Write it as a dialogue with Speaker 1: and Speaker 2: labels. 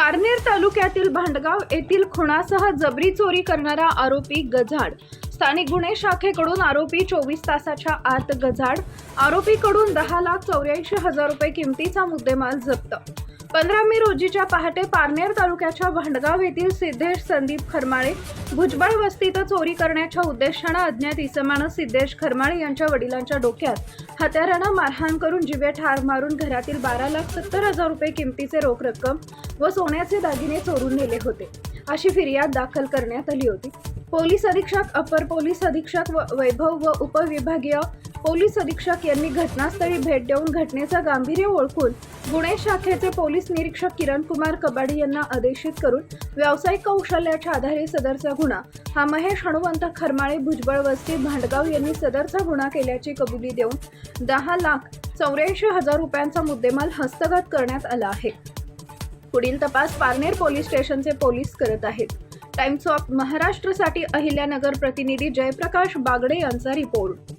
Speaker 1: पारनेर तालुक्यातील भांडगाव येथील खुणासह जबरी चोरी करणारा आरोपी गजाड. स्थानिक गुन्हे शाखेकडून आरोपी 24 तासाच्या आत गजाड. आरोपीकडून 10,84,000 रुपये किमतीचा मुद्देमाल जप्त. 15 मे रोजीच्या पहाटे पारनेर तालुक्याच्या भांडगाव येथील सिद्धेश संदीप खरमाळे भुजबळ वस्तीत चोरी करण्याच्या उद्देशाने अज्ञात इसमानं सिद्धेश खरमाळे यांच्या वडिलांच्या डोक्यात हत्यारानं मारहाण करून जीवे ठार मारून घरातील 12,70,000 रुपये किमतीचे रोख रक्कम व सोन्याचे दागिने चोरून नेले होते, अशी फिर्याद दाखल करण्यात आली होती. पोलीस अधीक्षक, अपर पोलीस अधीक्षक वैभव व उपविभागीय पोलीस अधीक्षक यांनी घटनास्थळी भेट देऊन घटनेचं गांभीर्य ओळखून गुन्हे शाखेचे पोलीस निरीक्षक किरण कुमार कबाडी यांना आदेशित करून व्यावसायिक कौशल्याच्या आधारे सदरचा गुन्हा हा महेश हनुमंत खरमाळे भुजबळ वस्ती भांडगाव यांनी सदरचा गुन्हा केल्याची कबुली देऊन 10,84,000 रुपयांचा मुद्देमाल हस्तगत करण्यात आला आहे. पुढील तपास पारनेर पोलीस स्टेशनचे पोलीस करत आहेत. टाइम्स ऑफ महाराष्ट्रसाठी अहिल्यानगर प्रतिनिधी जयप्रकाश बागडे यांचा रिपोर्ट.